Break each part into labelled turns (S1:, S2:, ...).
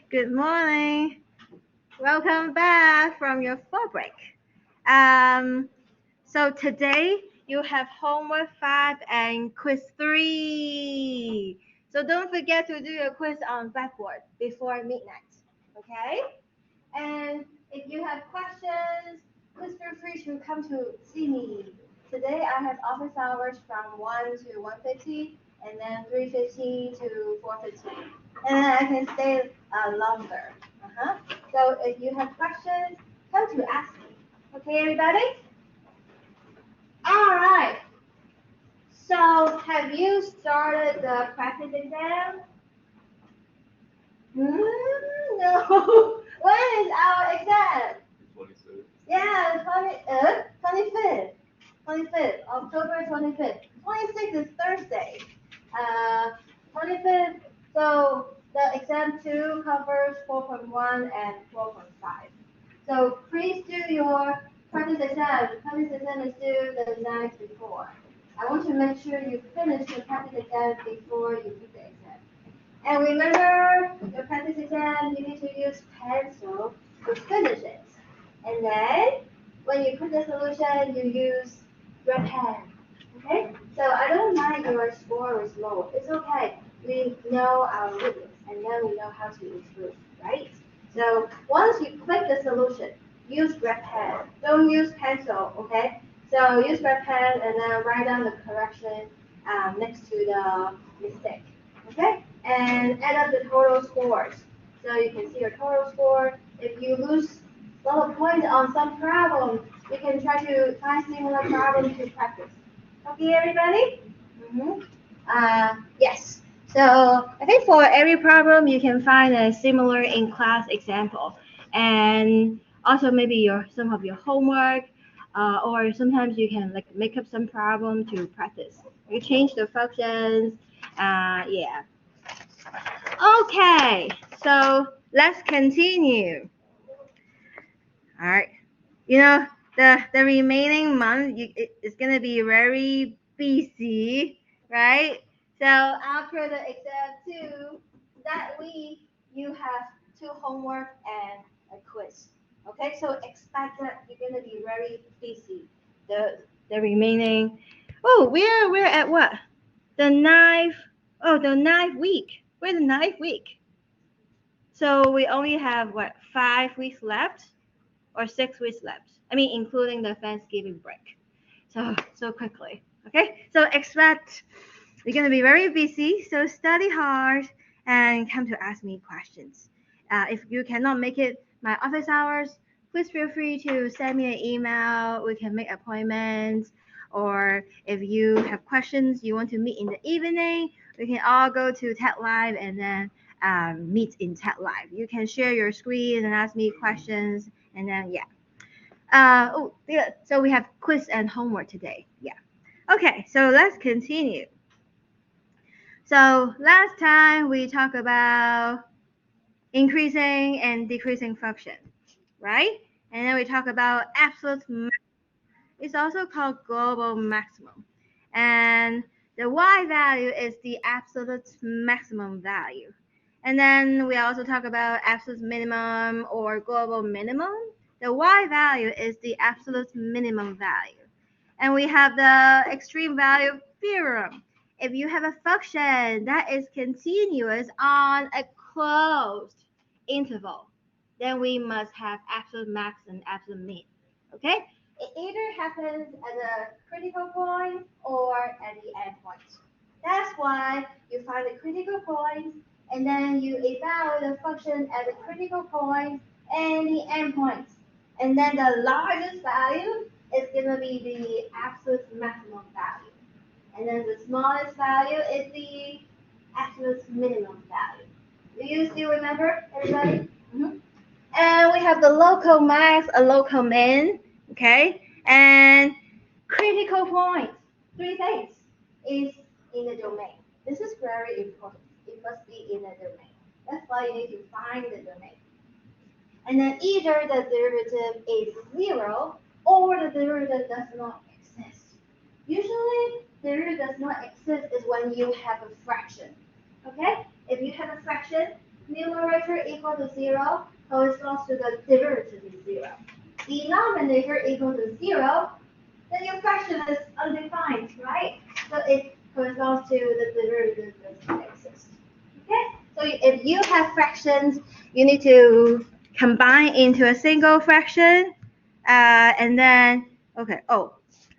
S1: Good morning. Welcome back from your fall break. Um, so today you have homework 5 and quiz 3. So don't forget to do your quiz on Blackboard before midnight. Okay? And if you have questions, please feel free to come to see me. Today I have office hours from 1 to 1:50 and then 3:50 to 4:50. And then I can stay longer. So if you have questions, come to ask me. Okay, everybody? All right. So have you started the practice exam? No. When is our exam?
S2: 26th.
S1: Yeah, 25th. 25th, October 25th. 26th is Thursday. 25th, so the exam 2 covers 4.1 and 4.5. So please do your practice exam. Practice exam is due the night before. I want to make sure you finish your practice exam before you do the exam. And remember, your practice exam, you need to use pencil to finish it. And then, when you put the solution, you use red pen. Okay? So I don't mind your score is low. It's okay. We know our limits, and then we know how to improve, right? So once you click the solution, use red pen. Don't use pencil, okay? So use red pen and then write down the correction next to the mistake, okay? And add up the total scores. So you can see your total score. If you lose a lot of points on some problem, you can try to find similar problems to practice. Okay, everybody? Mm-hmm. Yes. So I think for every problem, you can find a similar in-class example, and also maybe some of your homework, or sometimes you can like make up some problem to practice. You change the functions. Yeah. Okay. So let's continue. All right. You know, the remaining month it's gonna be very busy, right? So after the exam 2, that week you have 2 homework and a quiz. Okay, so expect that you're gonna be very busy. The remaining. Oh, we're at what? The ninth. Oh, the ninth week. We're the ninth week. So we only have what 5 weeks left or 6 weeks left. I mean, including the Thanksgiving break. So quickly. Okay. So expect you're gonna be very busy. So study hard and come to ask me questions. If you cannot make it my office hours, please feel free to send me an email. We can make appointments. Or if you have questions you want to meet in the evening, we can all go to TED Live and then meet in TED Live. You can share your screen and ask me questions, and then yeah. Yeah. So we have quiz and homework today. Yeah. Okay. So let's continue. So last time we talked about increasing and decreasing function, right? And then we talk about absolute maximum. It's also called global maximum. And the y value is the absolute maximum value. And then we also talk about absolute minimum or global minimum. The y value is the absolute minimum value. And we have the extreme value theorem. If you have a function that is continuous on a closed interval, then we must have absolute max and absolute min. Okay? It either happens at a critical point or at the end point. That's why you find the critical points and then you evaluate the function at the critical point and the end points. And then the largest value is going to be the absolute maximum value. And then the smallest value is the absolute minimum value. Do you still remember, everybody? Mm-hmm. And we have the local max, a local min, okay? And critical points, 3 things, is in the domain. This is very important. It must be in the domain. That's why you need to find the domain. And then either the derivative is 0 or the derivative does not exist. Usually, derivative does not exist is when you have a fraction. Okay? If you have a fraction, Numerator equal to 0 corresponds to the derivative is 0. Denominator equal to 0, then your fraction is undefined, right? So it corresponds to the derivative does not exist. Okay? So if you have fractions, you need to combine into a single fraction, and then, okay, oh,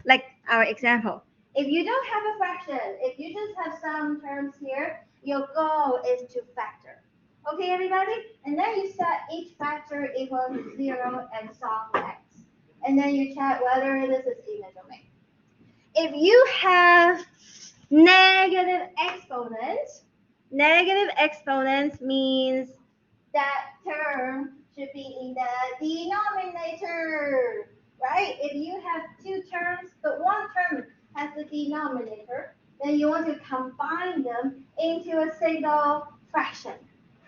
S1: like our example. If you don't have a fraction, if you just have some terms here, your goal is to factor. Okay, everybody? And then you set each factor equal to 0 and solve for x. And then you check whether this is in the domain. If you have negative exponents means that term should be in the denominator, right? If you have two terms, but one term has the denominator, then you want to combine them into a single fraction.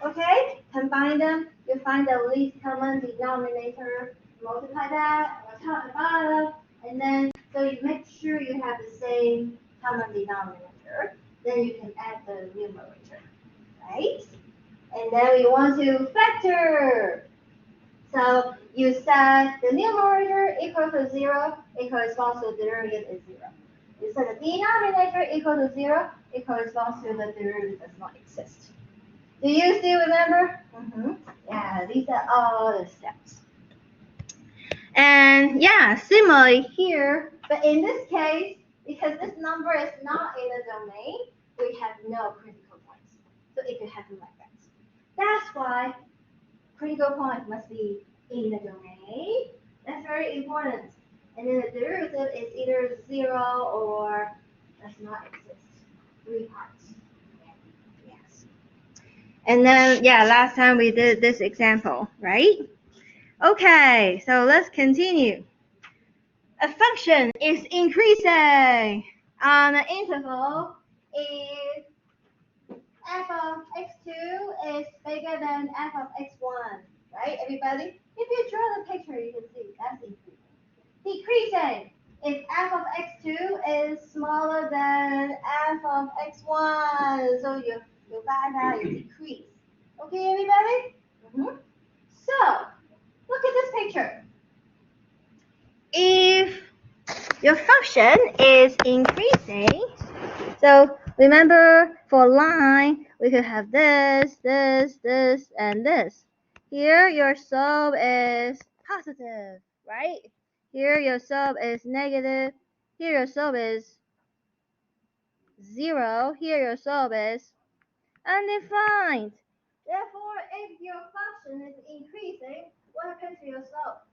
S1: Okay? Combine them, you find the least common denominator, multiply that on the top and bottom, and then so you make sure you have the same common denominator. Then you can add the numerator, right? And then we want to factor. So you set the numerator equal to 0, it corresponds to the derivative is 0. You set the denominator equal to 0, it corresponds to the derivative does not exist. Do you still remember? Yeah, these are all the steps. And yeah, similarly here, but in this case, because this number is not in the domain, we have no critical points. So it could happen like that. That's why critical point must be in the domain. That's very important. And then the derivative is either 0 or does not exist. 3 parts. Yes. And then, yeah, last time we did this example, right? Okay, so let's continue. A function is increasing on an interval if f of x2 is bigger than f of x1, right, everybody? If you draw the picture, you can see that's increasing. Decreasing if f of x2 is smaller than f of x1, so you find out you decrease. Okay, everybody? So, look at this picture. If your function is increasing, so remember for line, we could have this, and this. Here your slope is positive, right? Here your slope is negative. Here your slope is 0. Here your slope is undefined. Therefore, if your function is increasing, what happens to your slope?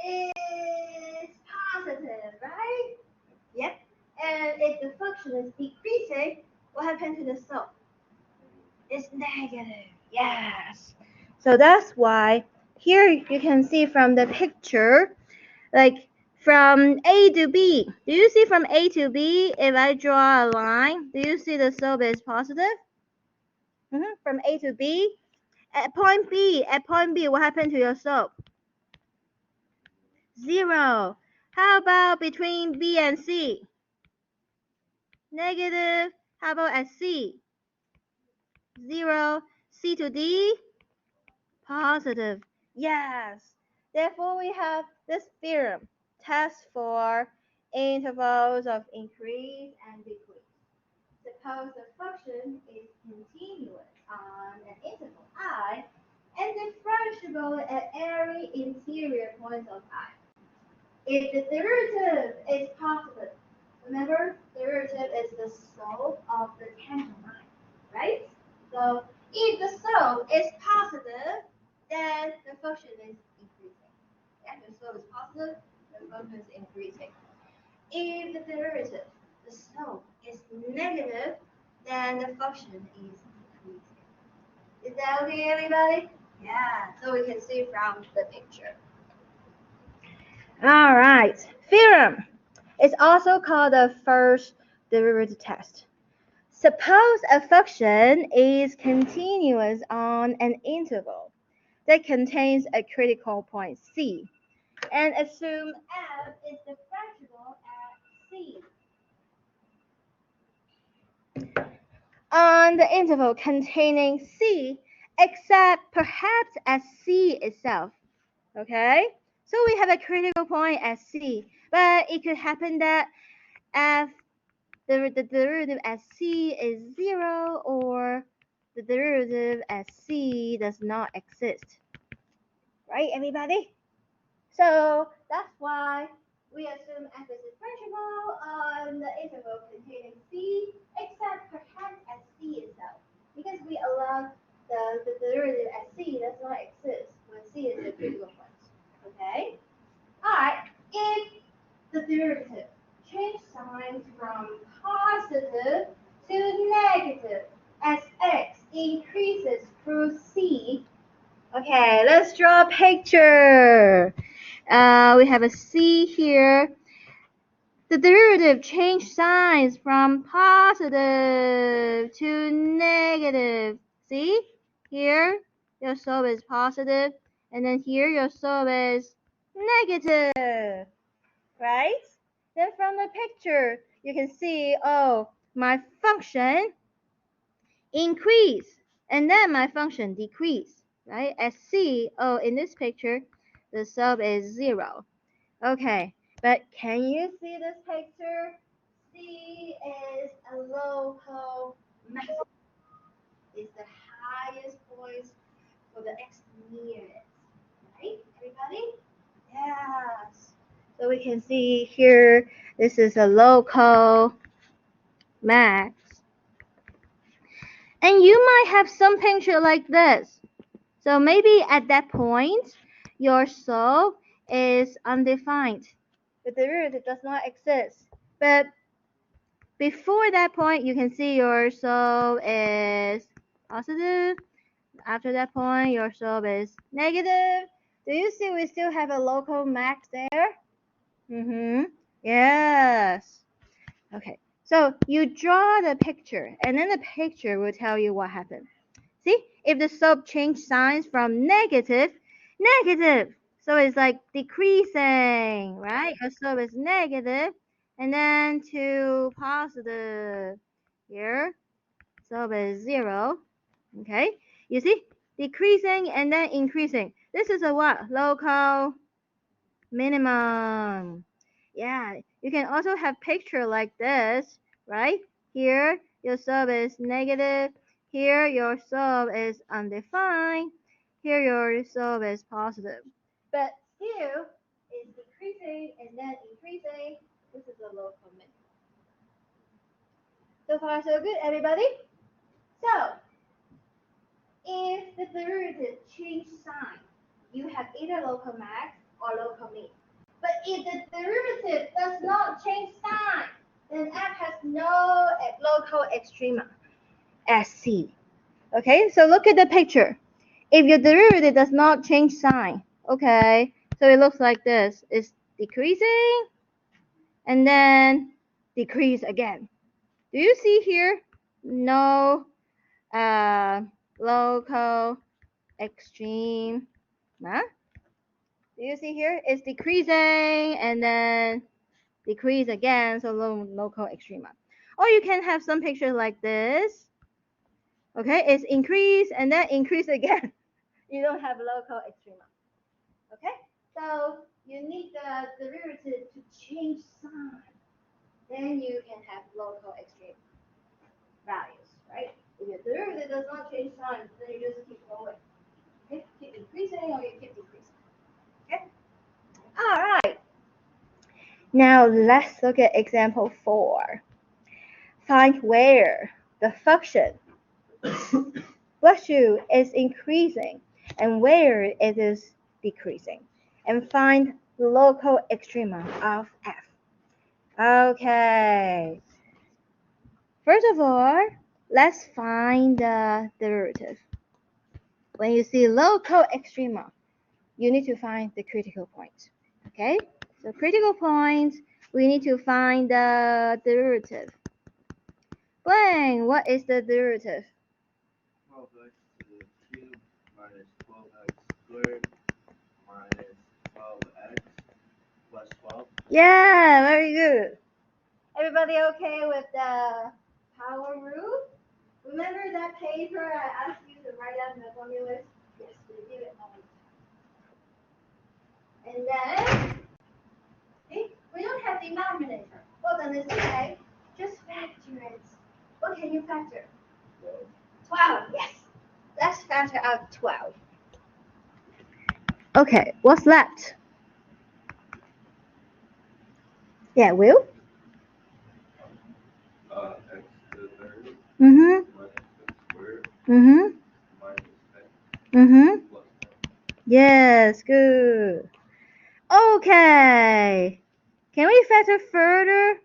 S1: It's positive, right? Yep. And if the function is decreasing, what happens to the slope? It's negative. Yes. So that's why here you can see from the picture, like from A to B. Do you see from A to B, if I draw a line, do you see the slope is positive? From A to B. At point B, what happened to your slope? 0. How about between B and C? Negative. How about at C? 0. C to D? Positive. Yes. Therefore, we have this theorem. Test for intervals of increase and decrease. Suppose the function is continuous on an interval I and differentiable at every interior point of I. If the derivative is positive, remember, derivative is the slope of the tangent line, right? So if the slope is positive, then the function is increasing. Yeah, the slope is positive, the function is increasing. If the derivative, the slope, is negative, then the function is decreasing. Is that okay, everybody? Yeah, so we can see from the picture. All right, theorem. It's also called the first derivative test. Suppose a function is continuous on an interval that contains a critical point C, and assume f is differentiable at C. on the interval containing c, except perhaps at c itself. Okay? So we have a critical point at c, but it could happen that f the derivative at c is 0 or the derivative at c does not exist. Right, everybody? So that's why we assume f is differentiable on the interval containing c, except perhaps at c itself, because we allow the derivative at c does not exist when c is a critical point. Okay? Alright, if the derivative change signs from positive to negative as x increases through c. Okay, let's draw a picture. We have a c here. The derivative change signs from positive to negative. See? Here, your slope is positive, and then here your slope is negative. Right? Then from the picture, you can see, oh, my function increase, and then my function decrease, right? As c, oh, in this picture, the slope is 0. Okay, but can you see this picture? C is a local maximum. It's the highest point for the x near it. Right, everybody? Yes. So we can see here, this is a local max. And you might have some picture like this. So maybe at that point, your slope is undefined. The derivative does not exist. But before that point, you can see your slope is positive. After that point, your slope is negative. Do you see we still have a local max there? Yes. Okay. So you draw the picture, and then the picture will tell you what happened. See, if the slope change signs from negative, so it's like decreasing, right? Your slope is negative, and then to positive. Here, slope is 0. Okay, you see, decreasing and then increasing. This is a what? Local minimum. Yeah, you can also have picture like this, right? Here, your slope is negative. Here, your slope is undefined. Here, your slope is positive. But still, it's decreasing and then increasing. This is a local minimum. So far, so good, everybody? So, if the derivative change sign, you have either local max or local min. But if the derivative does not change sign, then f has no local extrema as c. Okay, so look at the picture. If your derivative does not change sign, okay, so it looks like this. It's decreasing and then decrease again. Do you see here? No local extreme. Huh? Do you see here? It's decreasing and then decrease again, so local extrema. Or you can have some pictures like this. Okay, it's increase and then increase again. You don't have local extrema. Okay, so you need the derivative to change sign. Then you can have local extreme values, right? If your derivative does not change sign, then you just keep going. Okay, keep increasing or you keep decreasing. Okay, all right. Now let's look at example 4. Find where the function bless you is increasing and where it is decreasing, and find the local extrema of f. Okay. First of all, let's find the derivative. When you see local extrema, you need to find the critical point. Okay? So critical point, we need to find the derivative. Blaine, what is the derivative?
S2: 12x to the cube minus 12x squared minus 12x plus 12.
S1: Yeah, very good. Everybody okay with the power rule? Remember that paper I asked you to write down the formulas? Yes, we do it all the time. And then, okay, we don't have denominator. Well, then it's okay. Just factor it. What can you factor? 12, yes. Let's factor out 12. Okay, what's left? Yeah, Will?
S2: X to the third
S1: Mm-hmm.
S2: minus x squared
S1: Mm-hmm.
S2: minus x
S1: Mm-hmm.
S2: plus 1.
S1: Yes, good. Okay. Can we factor further?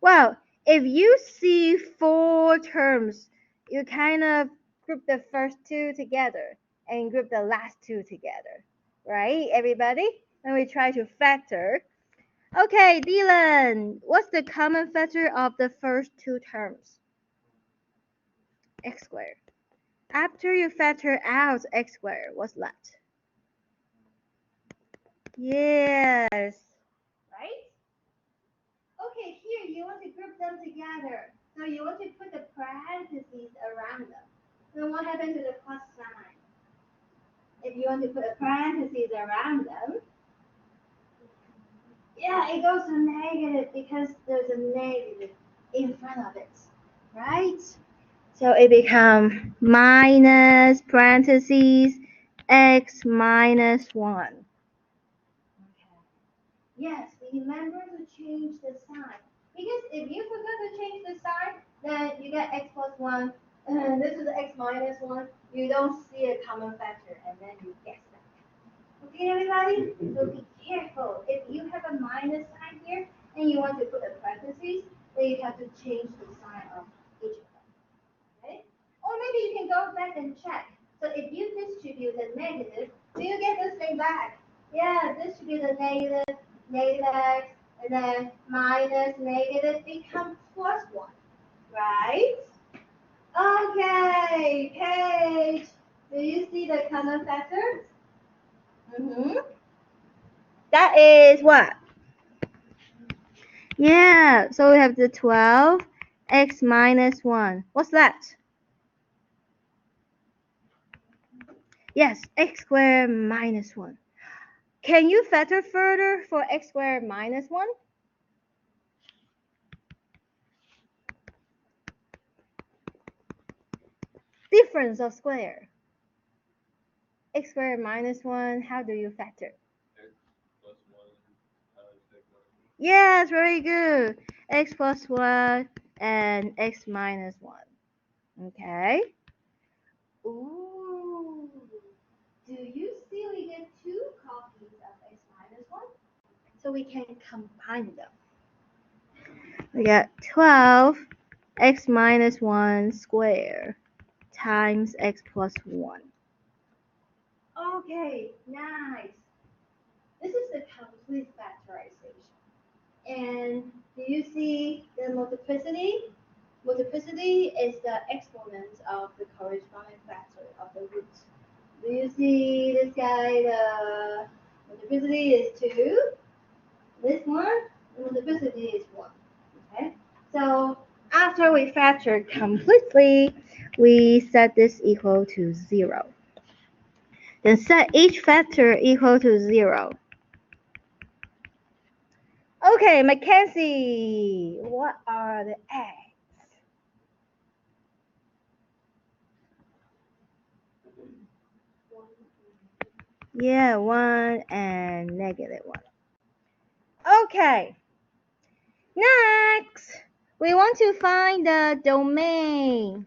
S1: Well, if you see 4 terms, you kind of group the first 2 together and group the last 2 together. Right, everybody? When we try to factor. Okay, Dylan, what's the common factor of the first 2 terms? X squared. After you factor out x squared, what's left? Yes. Right? Okay, here you want to group them together. So you want to put the parentheses around them. Then what happens to the plus sign? If you want to put a parentheses around them, yeah, it goes to negative because there's a negative in front of it. Right? So it becomes minus parentheses x minus 1. Okay. Yes, remember to change the sign. Because if you forget to change the sign, then you get x plus 1, and this is x minus 1. You don't see a common factor, and then you guess that. Okay, everybody? So be careful. If you have a minus sign here, and you want to put a parentheses, then you have to change the sign of each of them. Okay? Or maybe you can go back and check. So if you distribute a negative, do you get this thing back? Yeah, distribute a negative, negative x, and then minus negative becomes plus 1. Right? Okay, Paige. Do you see the common factors? Mm-hmm. That is what? Yeah, so we have the 12, x minus 1. What's that? Yes, x squared minus 1. Can you factor further for x squared minus 1? Difference of square. X squared minus 1, how do you factor?
S2: X plus 1 times x minus 1.
S1: Yes, very good. X plus 1 and x minus 1. Okay. Ooh. Do you see we get 2 copies of x minus 1? So we can combine them. We got 12 x minus 1 squared times x plus 1. Okay, nice. This is the complete factorization. And do you see the multiplicity? Multiplicity is the exponent of the corresponding factor of the root. Do you see this guy? The multiplicity is 2. This one, the multiplicity is 1. Okay? So after we factor completely, we set this equal to 0. Then set each factor equal to 0. Okay, Mackenzie, what are the eggs? Yeah, 1 and negative 1. Okay, next, we want to find the domain.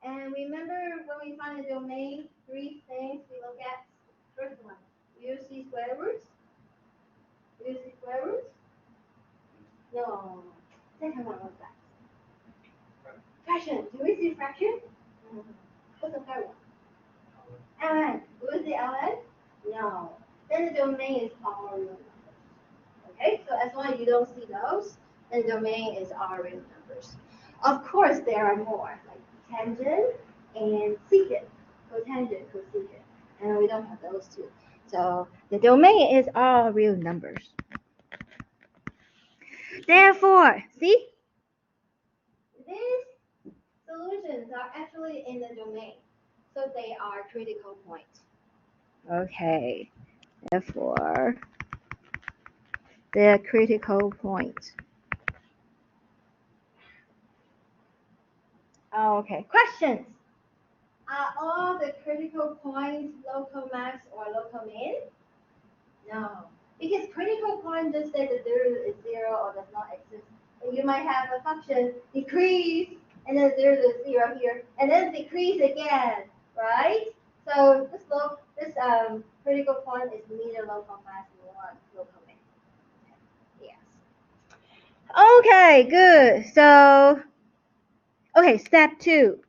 S1: And remember when we find the domain, 3 things we look at. First one, do you see square roots? Do you see square roots? No. Second one, what's that? Fraction. Do we see fraction? What's the third one? ln. Do we see ln? No. Then the domain is all real numbers. Okay, so as long as you don't see those, then the domain is all real numbers. Of course, there are more, like tangent and secant, cotangent, cosecant, and we don't have those two. So the domain is all real numbers. Therefore, see, this functions are actually in the domain, so they are critical points. Okay, therefore, they are critical points. Okay, questions? Are all the critical points local max or local min? No, because critical point just say the derivative is 0 or does not exist. And you might have a function decrease, and then the derivative is 0 here, and then decrease again, right? So this critical point is neither local max nor local min. Yes. Okay, good. So, okay, step 2.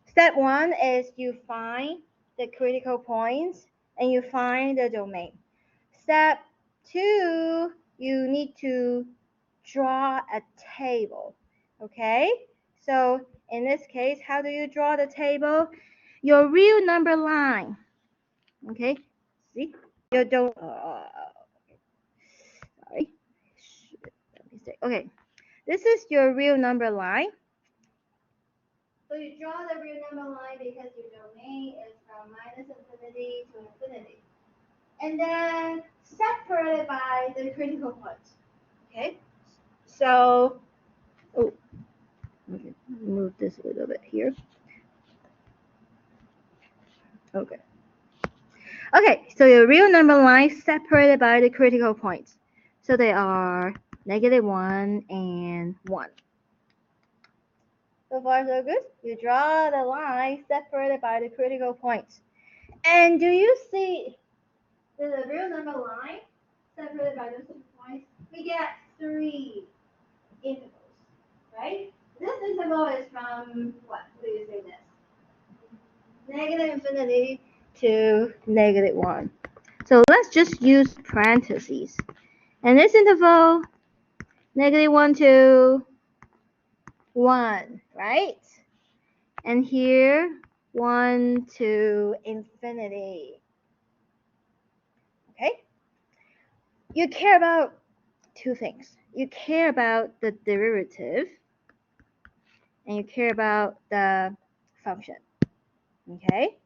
S1: Step 1 is you find the critical points and you find the domain. Step 2, you need to draw a table. Okay? So in this case, how do you draw the table? Your real number line. Okay? See? You don't. Sorry. Mistake. Okay. This is your real number line. So you draw the real number line because your domain is from minus infinity to infinity. And then separated by the critical point. Okay? So, oh, okay, move this a little bit here. Okay. Okay, so your real number line separated by the critical points. So they are -1 and 1. So far, so good. You draw the line separated by the critical points. And do you see the real number line separated by those 2 points? We get 3 intervals, right? This interval is from, what do you say this? Negative infinity to -1. So let's just use parentheses. And this interval, -1 to 1, right? And here, 1 to infinity. Okay? You care about 2 things. You care about the derivative, and you care about the function. Okay?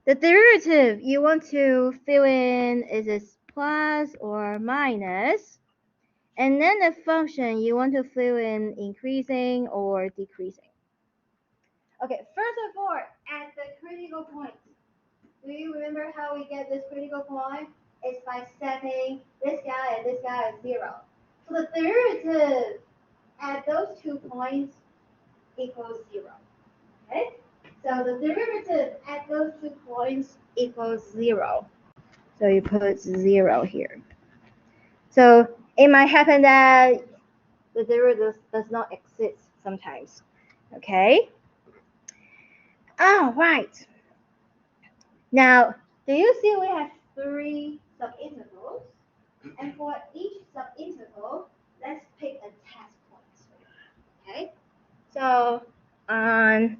S1: The derivative, you want to fill in, is it plus or minus? And then the function, you want to fill in increasing or decreasing. Okay, first of all, at the critical point, do you remember how we get this critical point? It's by setting this guy and this guy as 0. So the derivative at those 2 points equals 0. Okay? So the derivative at those 2 points equals 0. So you put 0 here. So it might happen that the derivative does not exist sometimes. Okay? All right. Now, do you see we have 3 subintervals? And for each subinterval, let's pick a test point. Okay? So on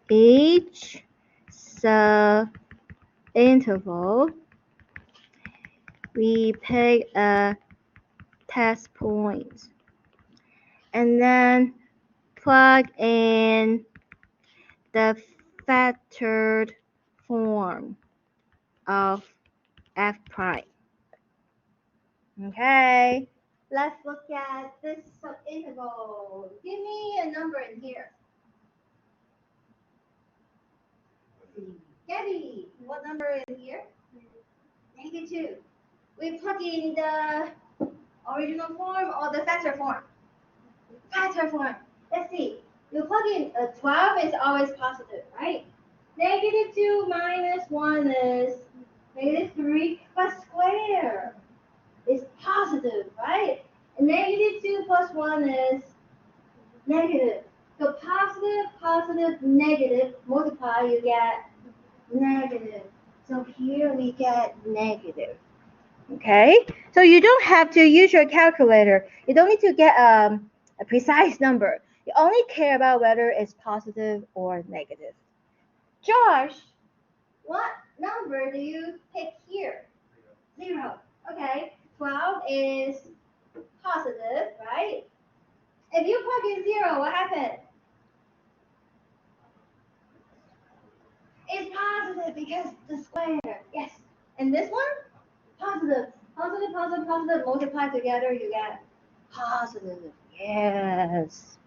S1: each subinterval, we pick a test point and then plug in the factored form of f prime. Okay, let's look at this subinterval. Give me a number in here. Gabby, what number in here? -2. We plug in the original form or the factor form? Factor form. Let's see. You plug in a 12 is always positive, right? -2 minus 1 is -3, but square is positive, right? And -2 plus 1 is negative. So positive, positive, negative, multiply, you get negative. So here we get negative. Okay? So you don't have to use your calculator. You don't need to get a precise number. You only care about whether it's positive or negative. Josh, what number do you pick here? 0. Okay. 12 is positive, right? If you plug in 0, what happens? It's positive because the square. Yes. And this one? Positive. Positive, positive, positive. Multiply together, you get positive. Yes.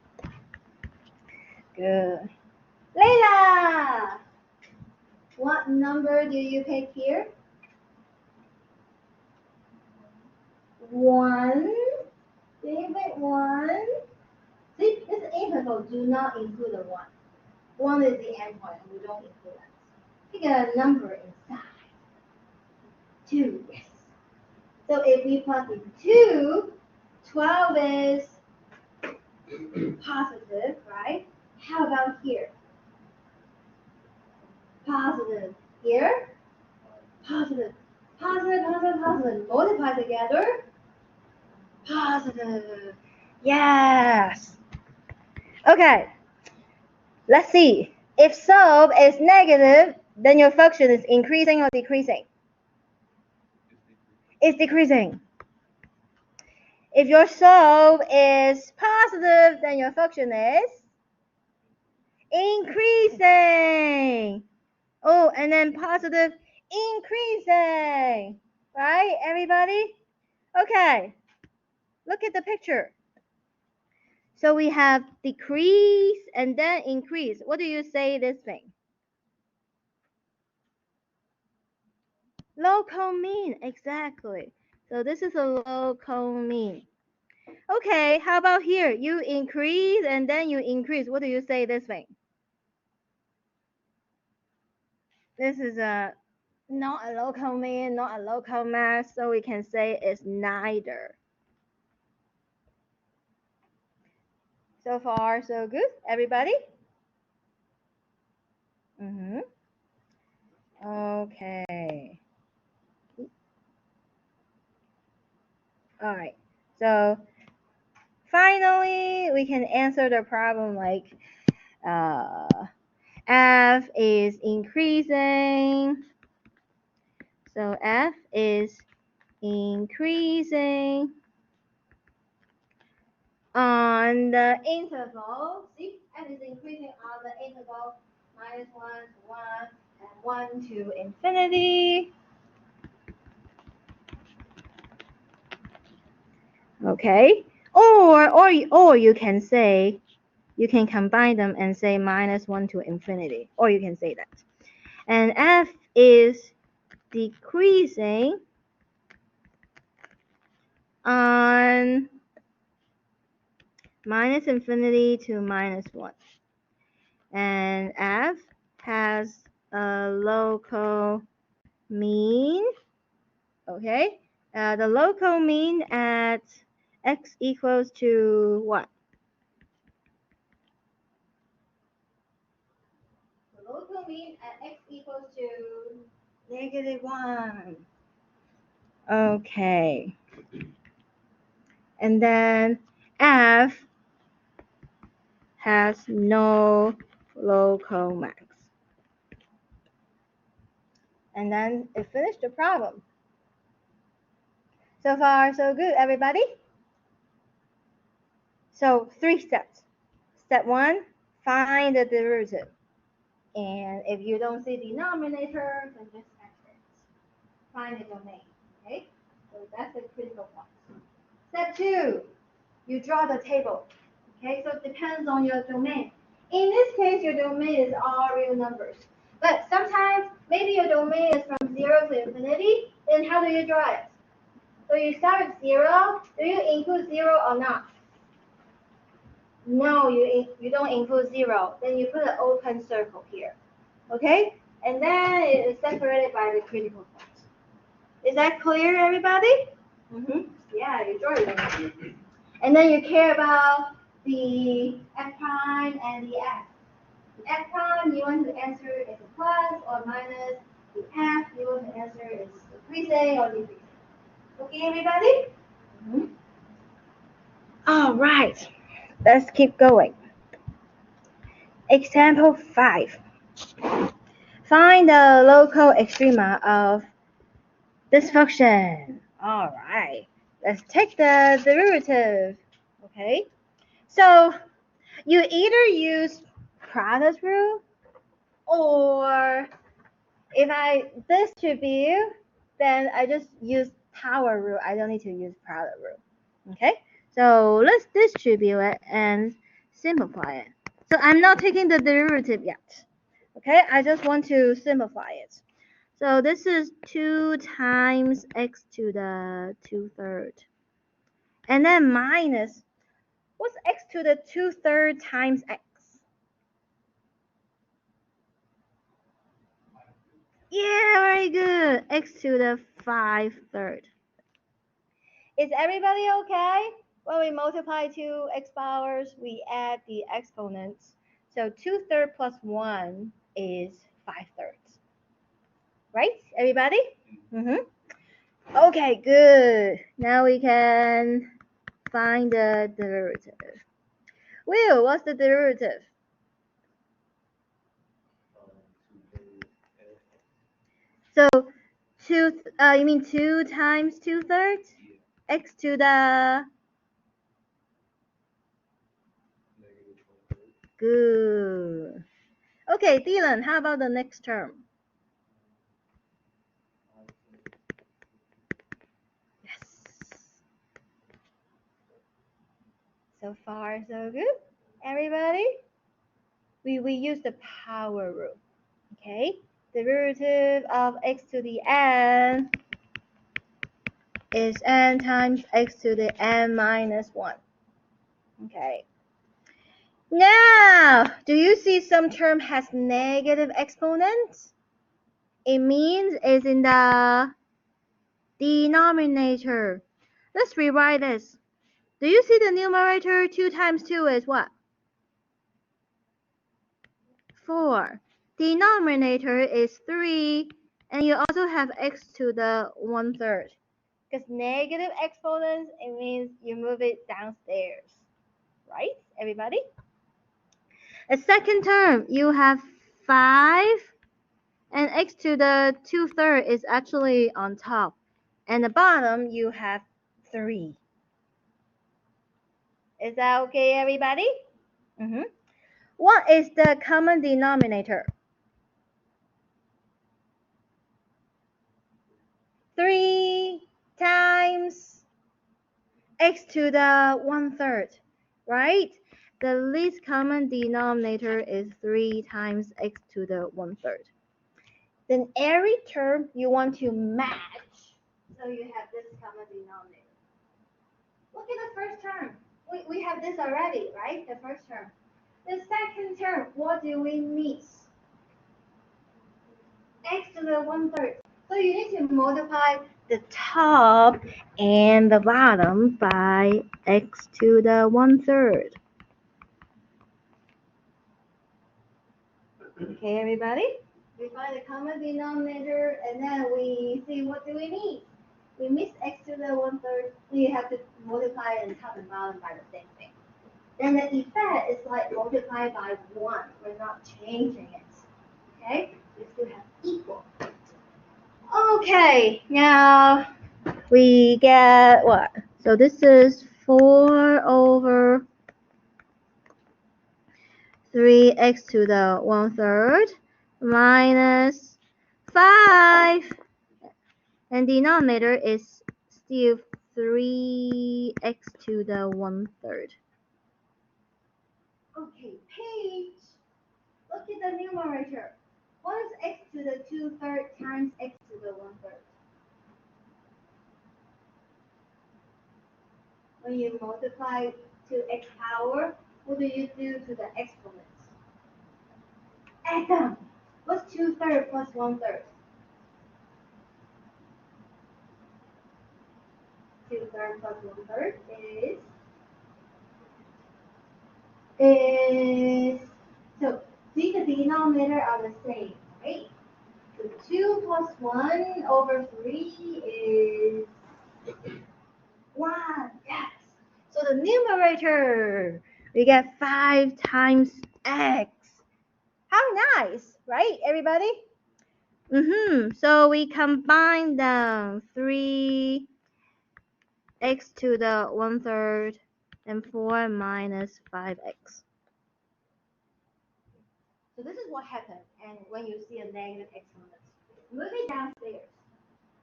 S1: Good. Layla! What number do you pick here? 1. Do you pick 1? See, this interval do not include a 1. 1 is the endpoint, and we don't include that. Pick a number inside. 2, yes. So if we plug in 2, 12 is positive, right? How about here? Positive. Here? Positive. Positive, positive, positive. Multiply together. Positive. Yes. Okay. Let's see. If slope is negative, then your function is increasing or decreasing? It's decreasing. If your slope is positive, then your function is increasing. Oh, and then positive, increasing. Right, everybody? Okay. Look at the picture. So we have decrease and then increase. What do you say this thing? Local mean, exactly. So this is a local mean. Okay, how about here? You increase and then you increase. What do you say this thing? This is not a local mean, not a local mass, so we can say it's neither. So far, so good, everybody? Okay. All right. So finally, we can answer the problem like F is increasing. So F is increasing on the interval. See, F is increasing on the interval -1 to 1 and 1 to infinity. Okay, or you can say, you can combine them and say -1 to infinity, or you can say that. And F is decreasing on -infinity to -1. And F has a local mean. Okay, the local mean at x equals to what? The local mean at x equals to -1. Okay. And then F has no local max. And then it finished the problem. So far, so good, everybody? So 3 steps. Step 1, find the derivative. And if you don't see denominator, then just factor it. Find the domain, okay? So that's the critical point. Step 2, you draw the table, okay? So it depends on your domain. In this case, your domain is all real numbers. But sometimes, maybe your domain is from 0 to infinity, then how do you draw it? So you start with 0, do you include 0 or not? No, you don't include 0. Then you put an open circle here, okay? And then it is separated by the critical point. Is that clear, everybody? Yeah, you draw it. And then you care about the f prime and the f. The f prime, you want to answer is a plus or minus. The f, you want to answer is increasing or decreasing. Okay, everybody? All right, let's keep going. Example 5. Find the local extrema of this function. All right, let's take the derivative. Okay, So you either use product rule, or if I distribute, then I just use power rule. I don't need to use product rule. Okay, so let's distribute it and simplify it. So I'm not taking the derivative yet. Okay, I just want to simplify it. So this is 2 times x to the 2/3. And then minus, what's x to the 2/3 times x? Yeah, very good. X to the 5/3. Is everybody okay? When we multiply two x powers, we add the exponents. So 2/3 plus 1 is 5/3. Right, everybody? Okay, good. Now we can find the derivative. Will, what's the derivative? So you mean 2 times 2/3? X to the good. Okay, Dylan, how about the next term? Yes. So far, so good. Everybody? We use the power rule. Okay? Derivative of x to the n is n times x to the n minus 1. Okay. Now, do you see some term has negative exponents? It means it's in the denominator. Let's rewrite this. Do you see the numerator? 2 times 2 is what? 4. Denominator is 3. And you also have x to the 1/3. Because negative exponents, it means you move it downstairs. Right, everybody? A second term, you have 5. And x to the 2/3 is actually on top. And the bottom, you have 3. Is that okay, everybody? What is the common denominator? 3 times x to the 1/3, right? The least common denominator is 3 times x to the 1/3. Then every term you want to match, so you have this common denominator. Look at the first term. We have this already, right? The first term. The second term, what do we miss? X to the 1/3. So you need to multiply the top and the bottom by x to the 1/3. Okay, everybody? We find the common denominator, and then we see what do we need. We miss x to the 1/3, so you have to multiply the top and bottom by the same thing. Then the effect is like multiplied by 1. We're not changing it. Okay? We still have equal. Okay, now we get what? So this is 4 over 3x to the 1/3 minus 5. And denominator is still 3x to the 1/3. Okay, Paige, look at the numerator. What is x to the 2/3 times x to the 1/3? When you multiply to x power, what do you do to the exponents? Add them. What's 2/3 plus 1/3? 2/3 plus 1/3 is so see the denominator are the same, right? So 2 plus 1 over 3 is 1. Yes. So the numerator, we get 5 times x. How nice, right, everybody? So we combine them. 3x to the 1/3 and 4 minus 5x. So this is what happens and when you see a negative exponent. Move it downstairs.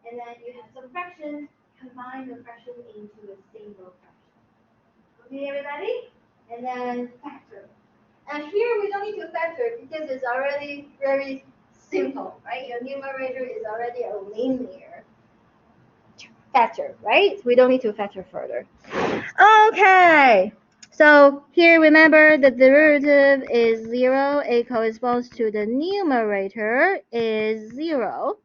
S1: And then you have some fractions, combine the fraction into a single fraction. Okay, everybody? And then factor. And here we don't need to factor because it's already very simple, right? Your numerator is already a linear factor, right? We don't need to factor further. Okay. So here, remember the derivative is 0. It corresponds to the numerator is 0.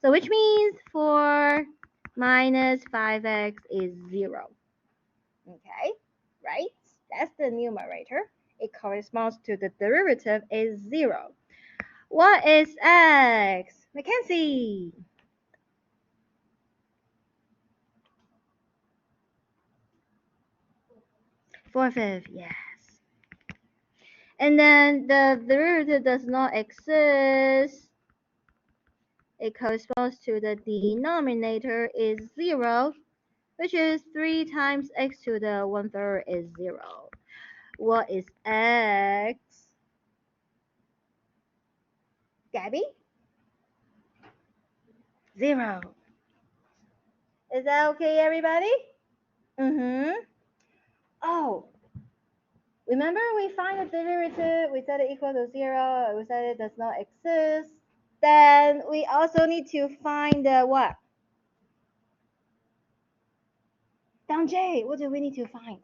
S1: So which means 4 minus 5x is 0. Okay, right? That's the numerator. It corresponds to the derivative is 0. What is x? Mackenzie. 4/5, yes. And then the derivative does not exist. It corresponds to the denominator is 0, which is 3 times x to the 1/3 is 0. What is x? Gabby? 0. Is that okay, everybody? Oh, remember we find the derivative, we set it equal to 0, we said it does not exist. Then we also need to find the what? Down J, what do we need to find?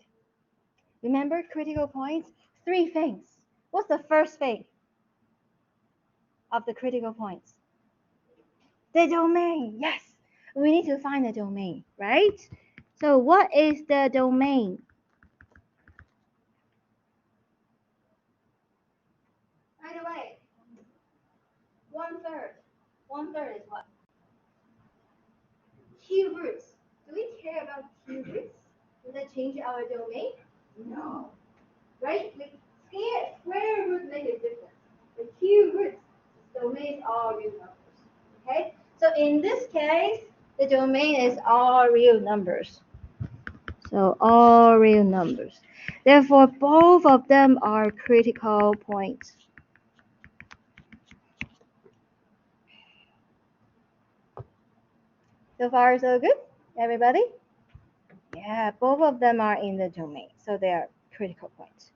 S1: Remember critical points? 3 things. What's the first thing of the critical points? The domain, yes. We need to find the domain, right? So what is the domain? By the way, 1/3. 1/3 is what? Cube roots. Do we care about cube roots? Does that change our domain? No. Right? With square root make a difference. The cube roots, domains are real numbers. Okay? So in this case, the domain is all real numbers. So all real numbers. Therefore, both of them are critical points. So far, so good, everybody? Yeah, both of them are in the domain, so they are critical points.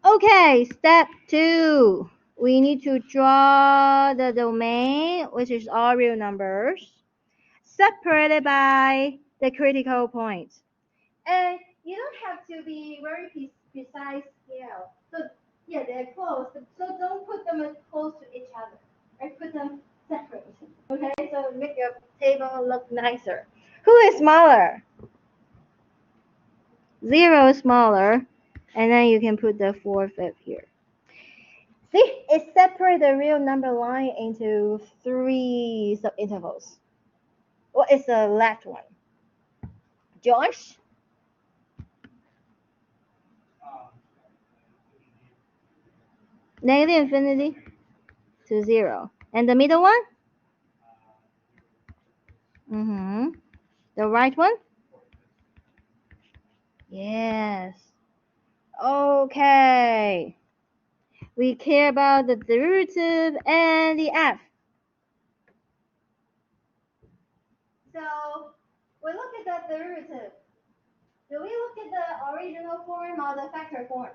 S1: Okay, step 2. We need to draw the domain, which is all real numbers, separated by the critical points. And you don't have to be very precise scale. So yeah, they're close, so don't put them as close to each other. Right? Put them separate. Okay, so make your table look nicer. Who is smaller? 0 is smaller, and then you can put the 4/5 here. See, it separates the real number line into 3 subintervals. What is the left one? Josh? Negative infinity to 0. And the middle one? The right one? Yes. Okay. We care about the derivative and the f. So we look at the derivative. Do we look at the original form or the factor form?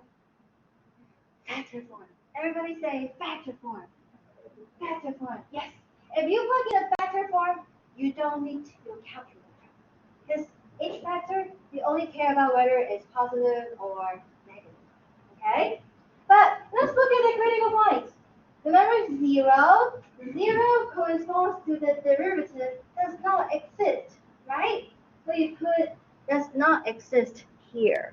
S1: Factor form. Everybody say factor form. Factor form. Yes. If you look at a factor form, you don't need your calculator. Because each factor, you only care about whether it's positive or negative. Okay? But let's look at the critical points. Remember 0? 0 corresponds to the derivative does not exist, right? So you put does not exist here.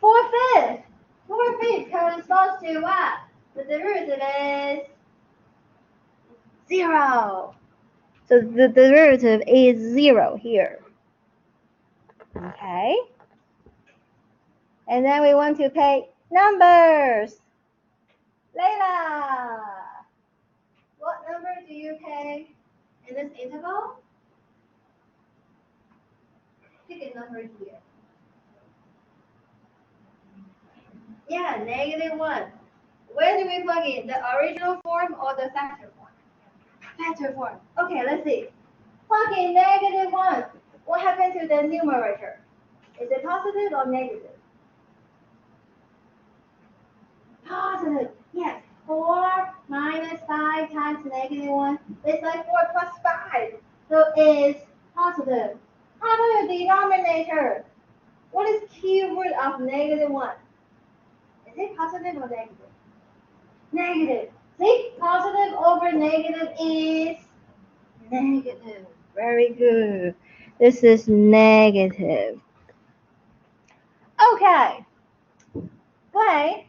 S1: 4/5. 4/5 corresponds to what? The derivative is 0. So the derivative is 0 here. Okay? And then we want to pay numbers. Layla, what number do you pay in this interval? number here? Yeah, -1. Where do we plug in? The original form or the factor form? Factor form. Okay, let's see. Plug in -1. What happened to the numerator? Is it positive or negative? Positive. Yes. 4 minus 5 times -1. It's like 4 plus 5. So it's positive. How about the denominator? What is cube root of -1? Is it positive or negative? Negative. See, positive over negative is negative. Very good. This is negative. Okay. Wait.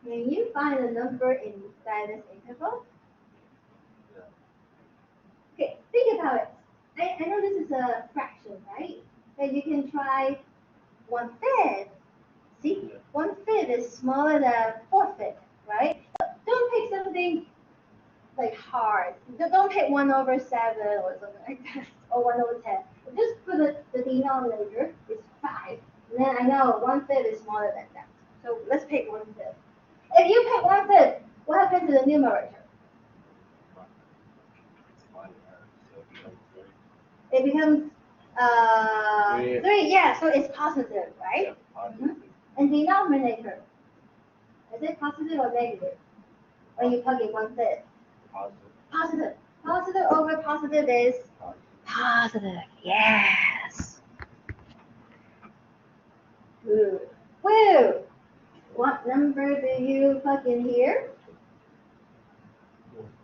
S1: Can you find a number inside this interval? Okay, think about it. I know this is a fraction, right? But you can try 1/5. See, 1/5 is smaller than 4/5, right? Don't pick something like hard. Don't pick 1/7 or something like that, or 1/10. Just put the denominator is 5. And then I know 1/5 is smaller than that. So let's pick 1/5. If you pick 1/5, what happens to the numerator? It becomes 3. Yeah, so it's positive, right? And denominator, is it positive or negative when you plug in 1/5? Positive. Positive over positive is positive. Yes. Good. Woo. What number do you plug in here?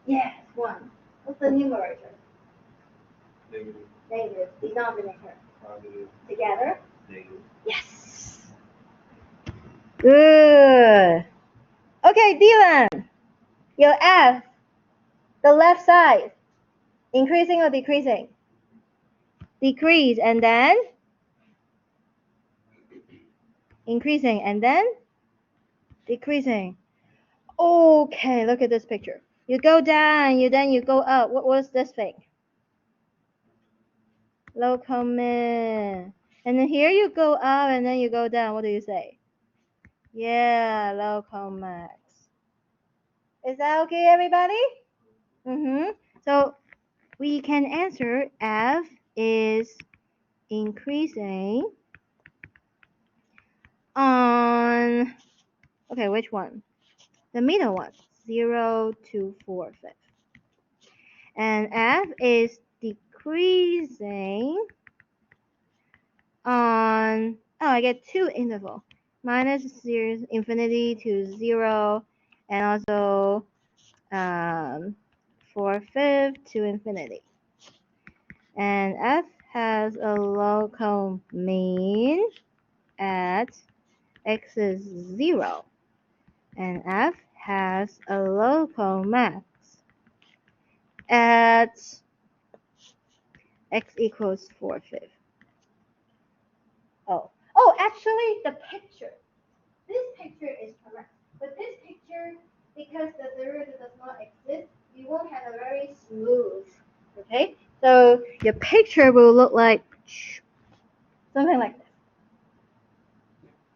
S1: Yes, 1. What's the numerator?
S2: Negative.
S1: Negative. Denominator.
S2: Positive.
S1: Together?
S2: Negative.
S1: Yes. Good. Okay, Dylan. Your F, the left side, increasing or decreasing? Decrease and then? Increasing and then? Decreasing. Okay, look at this picture. You go down, then you go up. What was this thing? Local min. And then here you go up and then you go down. What do you say? Yeah, local max. Is that okay, everybody? So we can answer F is increasing on, okay, which one? The middle one, 0 to 4/5. And F is decreasing on, oh, I get 2 interval, minus 0, infinity to 0, and also 4/5 to infinity. And F has a local mean at x is 0, and F has a local max at x equals 4/5. Oh, actually, the picture. This picture is correct. But this picture, because the derivative does not exist, you won't have a very smooth. Okay? So your picture will look like something like this.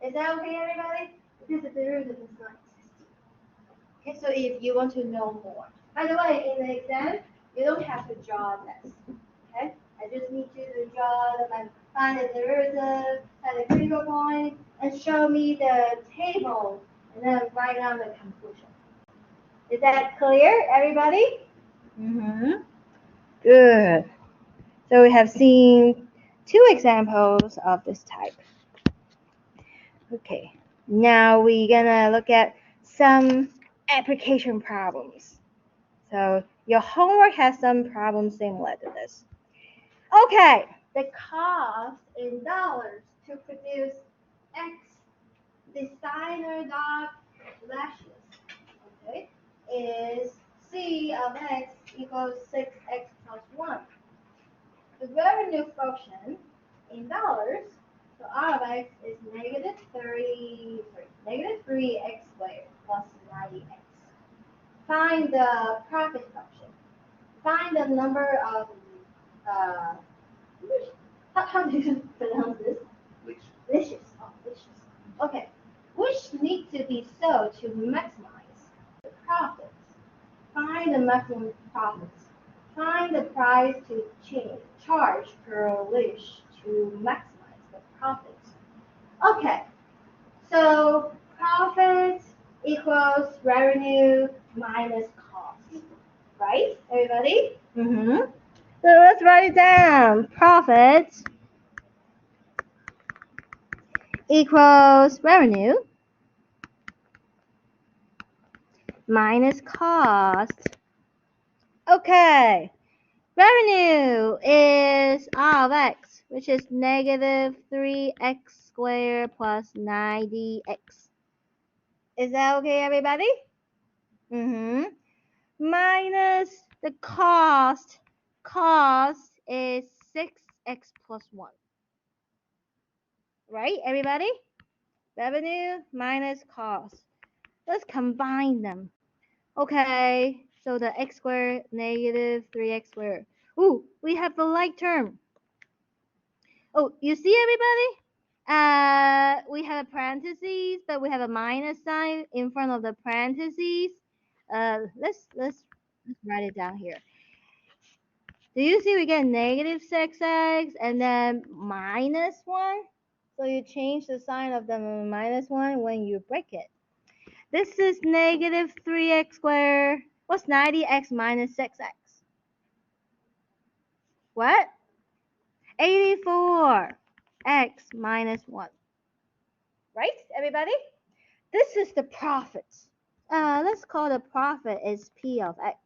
S1: Is that okay, everybody? Because the derivative does not exist. Okay, so if you want to know more. By the way, in the exam, you don't have to draw this. Okay? I just need you to draw find the derivative, find the critical point, and show me the table, and then write down the conclusion. Is that clear, everybody? Good. So we have seen 2 examples of this type. Okay, now we're gonna look at some application problems. So your homework has some problems similar to this. Okay, the cost in dollars to produce X designer dot lashes, okay, is C of X equals 6X plus 1. The revenue function in dollars, so R of X is negative 3x squared plus 90x. Find the profit function. Find the number of how do you pronounce this? Licious. Oh, licious. Okay. Which need to be sold to maximize the profits? Find the maximum profits. Find the price to charge per leash to maximize the profits. Okay. So profits equals revenue minus cost. Right, everybody? Mm-hmm. So let's write it down. Profits equals revenue minus cost. Okay. Revenue is R of x, which is negative 3x squared plus 90x. Is that okay, everybody? Mm-hmm. Minus the cost. Cost is 6x plus 1. Right, everybody? Revenue minus cost. Let's combine them. Okay, so the x squared negative 3x squared. Ooh, we have the like term. Oh, you see, everybody? We have a parentheses, but we have a minus sign in front of the parentheses. Let's write it down here. Do you see we get negative 6x and then minus 1? So you change the sign of the minus 1 when you break it. This is negative 3x squared. What's 90x minus 6x? What? 84x minus 1. Right, everybody? This is the profit. Let's call the profit is P of x.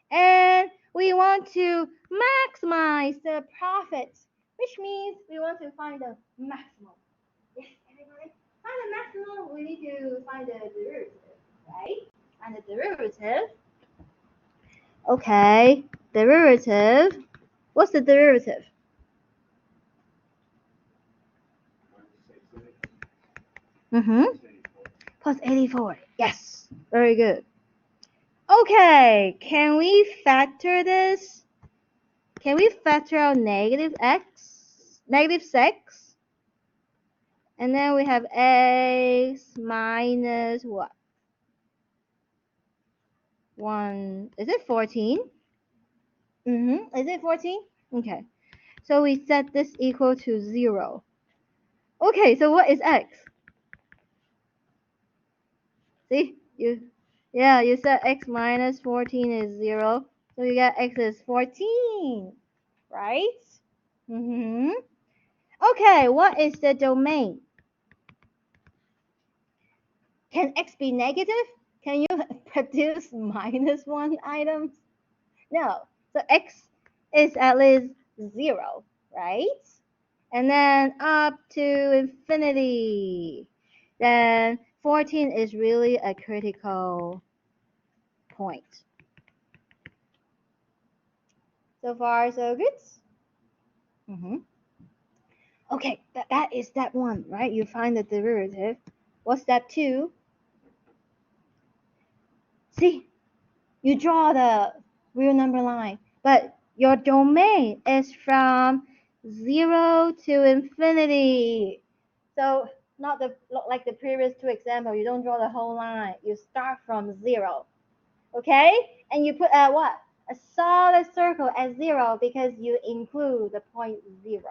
S1: And we want to maximize the profit, which means we want to find the maximum. Yes, everybody? Find the maximum, we need to find the derivative, right? Find the derivative. Okay, derivative. What's the derivative? Mm-hmm. Plus 84. Yes, very good. Okay, can we factor this? Can we factor out negative x? Negative 6? And then we have x minus what? 1. Is it 14? Mm-hmm. Is it 14? Okay. So we set this equal to 0. Okay, so what is x? See? You set x minus 14 is 0. So you get x is 14. Right? Mm-hmm. Okay, what is the domain? Can x be negative? Can you produce minus 1 items? No. So x is at least 0, right? And then up to infinity. Then 14 is really a critical point. So far, so good? Mm-hmm. Okay, that is step 1, right? You find the derivative. What's step 2? See, you draw the real number line, but your domain is from 0 to infinity. So not like the previous 2 examples, you don't draw the whole line. You start from 0, okay? And you put what? A solid circle at 0 because you include the point 0.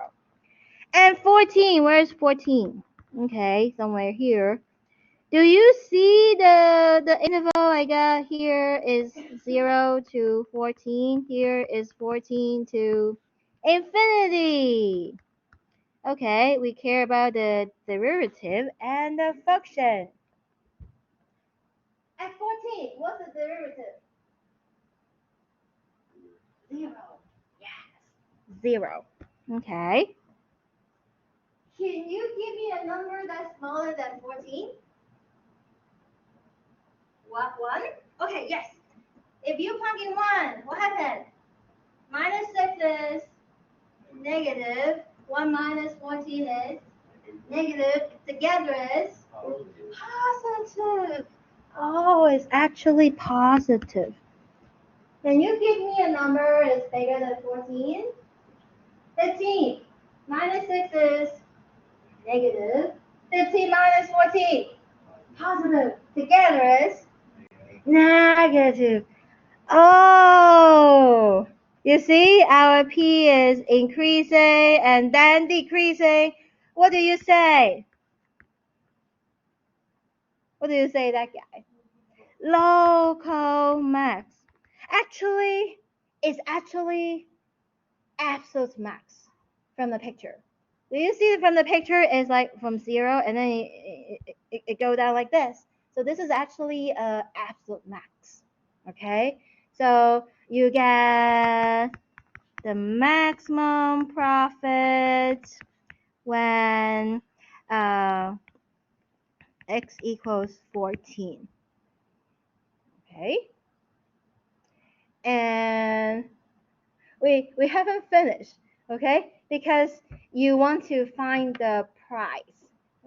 S1: And 14, where's 14? Okay, somewhere here. Do you see the interval I got here is 0 to 14. Here is 14 to infinity. Okay, we care about the derivative and the function. At 14, what's the derivative? 0. Yes, 0. Okay. Can you give me a number that's smaller than 14? What, 1? Okay, yes. If you plug in 1, what happens? Minus 6 is negative. 1 minus 14 is negative. Together is positive. Oh, it's actually positive. Can you give me a number that's bigger than 14? 15. Minus 6 is negative. 15 minus 14. Positive. Together is negative. Oh, you see, our P is increasing and then decreasing. What do you say? What do you say, that guy? Local max. Actually, it's actually absolute max from the picture. Do you see from the picture? It's like from 0 and then it go down like this. So this is actually absolute max. Okay, so you get the maximum profit when x equals 14. Okay, and we haven't finished. Okay, because you want to find the price.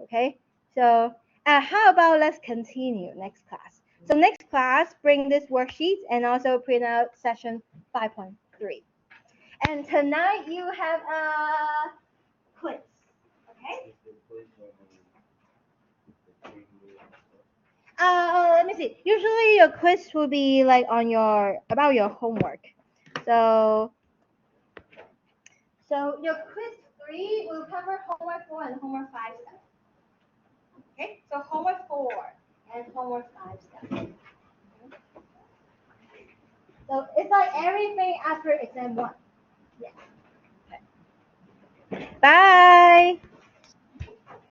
S1: Okay, so how about let's continue next class. So next class, bring this worksheet and also print out session 5.3. And tonight you have a quiz. Okay. Let me see. Usually your quiz will be like on your about your homework. So your quiz 3 will cover homework 4 and homework 5 stuff. Okay. So homework 4 and homework 5 stuff. So it's like everything after exam 1. Yeah. Okay. Bye.